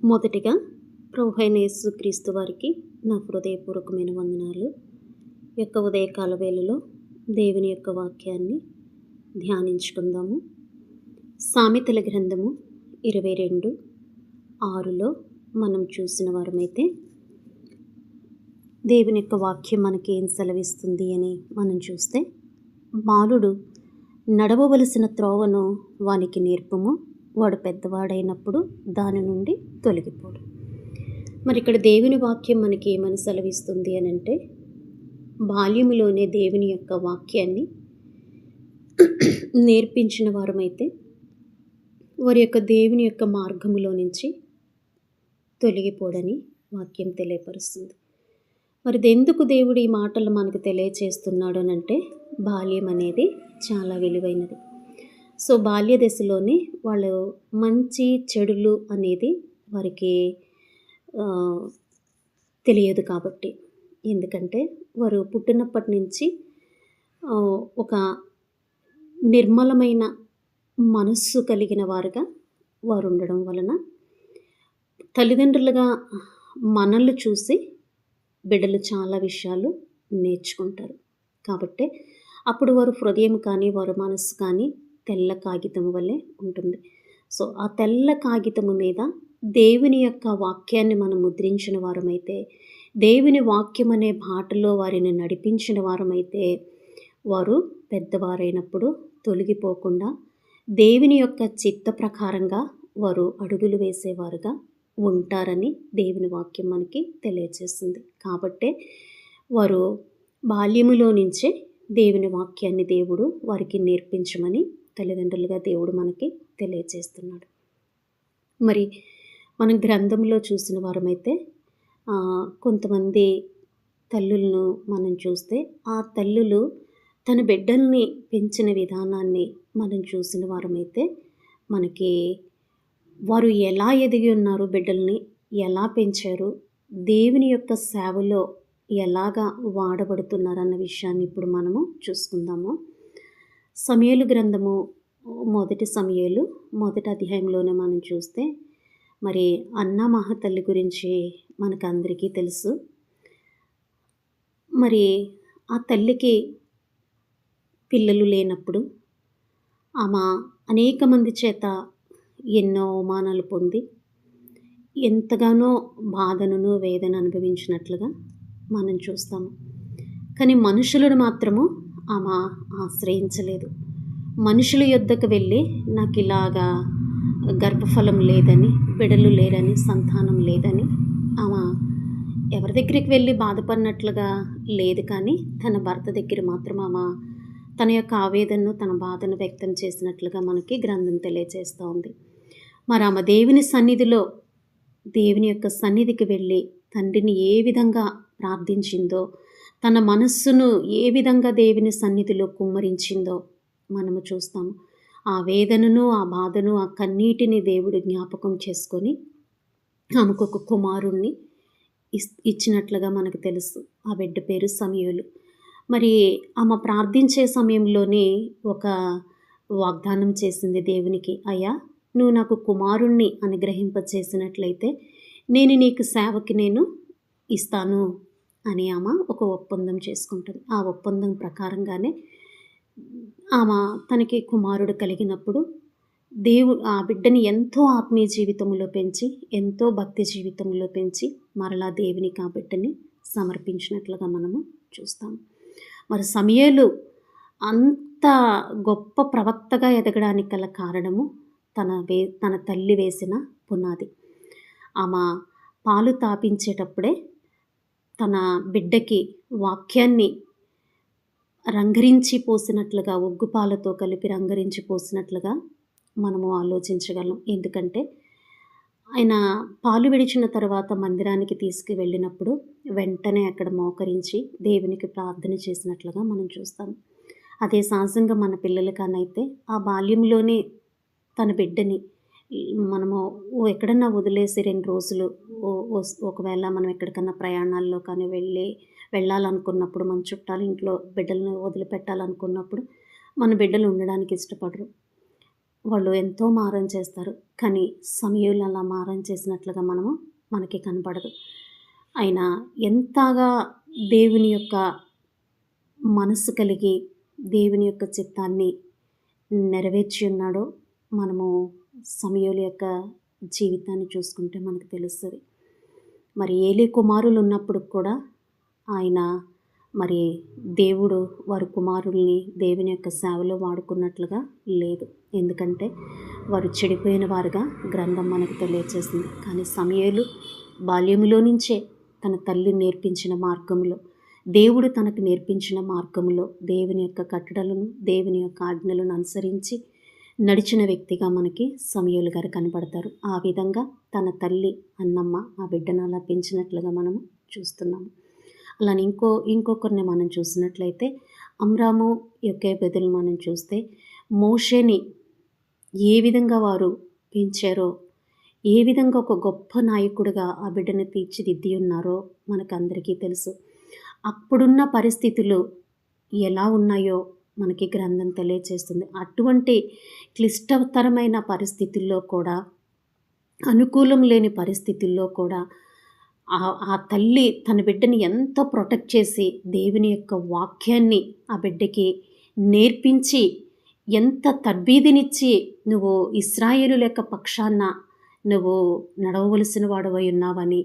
మొదటిగా ప్రభువైన యేసుక్రీస్తు వారికి నా హృదయపూర్వకమైన వందనాలు. యొక్క ఉదయకాల వేళలో దేవుని యొక్క వాక్యాన్ని ధ్యానించుకుందాము. సామెతల గ్రంథము 22:6లో మనం చూసిన వారమైతే దేవుని యొక్క వాక్యం మనకి ఏం సెలవిస్తుంది అని మనం చూస్తే, బాలుడు నడవవలసిన త్రోవను వానికి నేర్పుము, వాడు పెద్దవాడైనప్పుడు దాని నుండి తొలగిపోడు. మరి ఇక్కడ దేవుని వాక్యం మనకి ఏమని సెలవిస్తుంది అని అంటే, బాల్యములోనే దేవుని యొక్క వాక్యాన్ని నేర్పించిన వారమైతే వారి యొక్క దేవుని యొక్క మార్గములో నుంచి తొలగిపోడని వాక్యం తెలియపరుస్తుంది. మరి ఎందుకు దేవుడు ఈ మాటలు మనకు తెలియచేస్తున్నాడు అని అంటే, బాల్యం అనేది చాలా విలువైనది. సో బాల్య దశలోనే వాళ్ళు మంచి చెడులు అనేది వారికి తెలియదు కాబట్టి. ఎందుకంటే వారు పుట్టినప్పటి నుంచి ఒక నిర్మలమైన మనస్సు కలిగిన వారుగా వారు ఉండడం వలన తల్లిదండ్రులుగా మనల్ని చూసి బిడ్డలు చాలా విషయాలు నేర్చుకుంటారు. కాబట్టి అప్పుడు వారు హృదయం కానీ వారి మనస్సు కానీ తెల్ల కాగితం వల్లే ఉంటుంది. సో ఆ తెల్ల కాగితము మీద దేవుని యొక్క వాక్యాన్ని మనం ముద్రించిన వారమైతే, దేవుని వాక్యం అనే బాటలో వారిని నడిపించిన వారమైతే, వారు పెద్దవారైనప్పుడు తొలగిపోకుండా దేవుని యొక్క చిత్త ప్రకారంగా వారు అడుగులు వేసేవారుగా ఉంటారని దేవుని వాక్యం మనకి తెలియజేస్తుంది. కాబట్టే వారు బాల్యములో నుంచే దేవుని వాక్యాన్ని దేవుడు వారికి నేర్పించమని తల్లిదండ్రులుగా దేవుడు మనకి తెలియజేస్తున్నాడు. మరి మనం గ్రంథంలో చూసిన వారమైతే కొంతమంది తల్లులను మనం చూస్తే, ఆ తల్లులు తన బిడ్డల్ని పెంచిన విధానాన్ని మనం చూసిన వారమైతే మనకి వారు ఎలా ఎదిగి ఉన్నారు, బిడ్డల్ని ఎలా పెంచారు, దేవుని యొక్క సేవలో ఎలాగా వాడబడుతున్నారన్న విషయాన్ని ఇప్పుడు మనము చూసుకుందాము. సమూయేలు గ్రంథము 1 సమూయేలు 1 అధ్యాయంలోనే మనం చూస్తే, మరి అన్నా మహాతల్లి గురించి మనకందరికీ తెలుసు. మరి ఆ తల్లికి పిల్లలు లేనప్పుడు ఆమె అనేక మంది చేత ఎన్నో అవమానాలు పొంది ఎంతగానో బాధను వేదన అనుభవించినట్లుగా మనం చూస్తాము. కానీ మనుషులను మాత్రము ఆమె ఆశ్రయించలేదు. మనుషుల యొద్దకు వెళ్ళి నాకు ఇలాగా గర్భఫలం లేదని, బిడ్డలు లేరని, సంతానం లేదని ఆమె ఎవరి దగ్గరికి వెళ్ళి బాధపడినట్లుగా లేదు. కానీ తన భర్త దగ్గర మాత్రం ఆమె తన యొక్క ఆవేదనను, తన బాధను వ్యక్తం చేసినట్లుగా మనకి గ్రంథం తెలియజేస్తూ ఉంది. మరి ఆమె దేవుని సన్నిధిలో, దేవుని యొక్క సన్నిధికి వెళ్ళి తండ్రిని ఏ విధంగా ప్రార్థించిందో, తన మనస్సును ఏ విధంగా దేవుని సన్నిధిలో కుమ్మరించిందో మనము చూస్తాము. ఆ వేదనను, ఆ బాధను, ఆ కన్నీటిని దేవుడు జ్ఞాపకం చేసుకొని ఆమెకు ఒక కుమారుణ్ణి ఇచ్చినట్లుగా మనకు తెలుసు. ఆ బిడ్డ పేరు సమూయేలు. మరి ఆమె ప్రార్థించే సమయంలోనే ఒక వాగ్దానం చేసింది దేవునికి, అయ్యా నువ్వు నాకు కుమారుణ్ణి అనుగ్రహింపచేసినట్లయితే నేను నీకు సేవకి నేను ఇస్తాను అని ఆమె ఒక ఒప్పందం చేసుకుంటుంది. ఆ ఒప్పందం ప్రకారంగానే ఆమె తనకి కుమారుడు కలిగినప్పుడు ఆ బిడ్డని ఎంతో ఆత్మీయ జీవితంలో పెంచి, ఎంతో భక్తి జీవితంలో పెంచి మరలా దేవునికి ఆ బిడ్డని సమర్పించినట్లుగా మనము చూస్తాము. మరి సమూయేలు అంత గొప్ప ప్రవక్తగా ఎదగడానికి గల కారణము తన తల్లి వేసిన పునాది. ఆమె పాలు తాపించేటప్పుడే తన బిడ్డకి వాక్యాన్ని రంగరించి పోసినట్లుగా, ఉగ్గుపాలతో కలిపి రంగరించి పోసినట్లుగా మనము ఆలోచించగలం. ఎందుకంటే ఆయన పాలు విడిచిన తర్వాత మందిరానికి తీసుకువెళ్ళినప్పుడు వెంటనే అక్కడ మోకరించి దేవునికి ప్రార్థన చేసినట్లుగా మనం చూస్తాం. అదే సహజంగా మన పిల్లలకనైతే ఆ బాల్యంలోనే తన బిడ్డని మనము ఎక్కడన్నా వదిలేసి 2 రోజులు ఒకవేళ మనం ఎక్కడికన్నా ప్రయాణాల్లో కానీ వెళ్ళాలనుకున్నప్పుడు, మన చుట్టాల ఇంట్లో బిడ్డలను వదిలిపెట్టాలనుకున్నప్పుడు మన బిడ్డలు ఉండడానికి ఇష్టపడరు. వాళ్ళు ఎంతో మారం చేస్తారు. కానీ సమూయేలు అలా మారం చేసినట్లుగా మనకి కనపడదు. ఆయన ఎంతగా దేవుని యొక్క మనస్సు కలిగి దేవుని యొక్క చిత్తాన్ని నెరవేర్చి ఉన్నాడో మనము సమూయేలు యొక్క జీవితాన్ని చూసుకుంటే మనకు తెలుస్తది. మరి ఏలీ కుమారులు ఉన్నప్పుడు కూడా ఆయన మరి దేవుడు వారి కుమారుల్ని దేవుని యొక్క సేవలో వాడుకున్నట్లుగా లేదు. ఎందుకంటే వారు చెడిపోయిన వారుగా గ్రంథం మనకు తెలియజేసింది. కానీ సమూయేలు బాల్యములో నుంచే తన తల్లి నేర్పించిన మార్గంలో, దేవుడు తనకు నేర్పించిన మార్గంలో దేవుని యొక్క కట్టడలను, దేవుని యొక్క ఆజ్ఞలను అనుసరించి నడిచిన వ్యక్తిగా మనకి సమూయేలు గారు కనపడతారు. ఆ విధంగా తన తల్లి అన్నమ్మ ఆ బిడ్డను అలా పెంచినట్లుగా మనము చూస్తున్నాము. అలానే ఇంకొకరిని మనం చూసినట్లయితే అమ్రాము యోకేబెదులు మనం చూస్తే మోషేని ఏ విధంగా వారు పెంచారో, ఏ విధంగా ఒక గొప్ప నాయకుడిగా ఆ బిడ్డను తీర్చిదిద్ది ఉన్నారో మనకందరికీ తెలుసు. అప్పుడున్న పరిస్థితులు ఎలా ఉన్నాయో మనకి గ్రంథం తెలియజేస్తుంది. అటువంటి క్లిష్టతరమైన పరిస్థితుల్లో కూడా, అనుకూలం లేని పరిస్థితుల్లో కూడా ఆ తల్లి తన బిడ్డని ఎంతో ప్రొటెక్ట్ చేసి దేవుని యొక్క వాక్యాన్ని ఆ బిడ్డకి నేర్పించి ఎంత తర్బీదునిచ్చి నువ్వు ఇశ్రాయేలుల యొక్క పక్షాన నువ్వు నడవవలసిన వాడవై ఉన్నావని,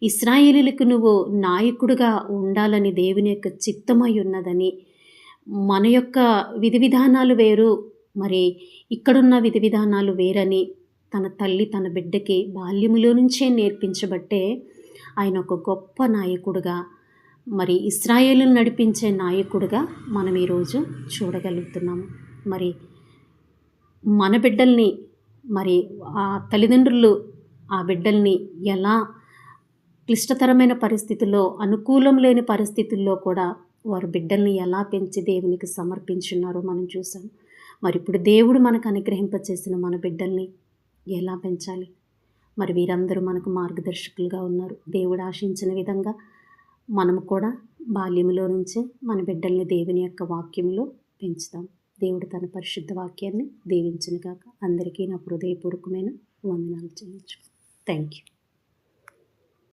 ఇశ్రాయేలులకు నువ్వు నాయకుడిగా ఉండాలని దేవుని యొక్క చిత్తమై ఉన్నదని, మన యొక్క విధి విధానాలు వేరు, మరి ఇక్కడున్న విధి విధానాలు వేరని తన తల్లి తన బిడ్డకి బాల్యములో నుంచే నేర్పించబట్టే ఆయన ఒక గొప్ప నాయకుడిగా, మరి ఇశ్రాయేలును నడిపించే నాయకుడిగా మనం ఈరోజు చూడగలుగుతున్నాము. మరి మన బిడ్డల్ని, మరి ఆ తల్లిదండ్రులు ఆ బిడ్డల్ని ఎలా క్లిష్టతరమైన పరిస్థితుల్లో, అనుకూలం లేని పరిస్థితుల్లో కూడా వారు బిడ్డల్ని ఎలా పెంచి దేవునికి సమర్పించున్నారో మనం చూసాం. మరి ఇప్పుడు దేవుడు మనకు అనుగ్రహింపచేసిన మన బిడ్డల్ని ఎలా పెంచాలి? మరి వీరందరూ మనకు మార్గదర్శకులుగా ఉన్నారు. దేవుడు ఆశించిన విధంగా మనము కూడా బాల్యములో నుంచే మన బిడ్డల్ని దేవుని యొక్క వాక్యంలో పెంచుతాం. దేవుడు తన పరిశుద్ధ వాక్యాన్ని దీవించును గాక. అందరికీ నా హృదయపూర్వకమైన వందనాలు చెల్లించు. Thank you.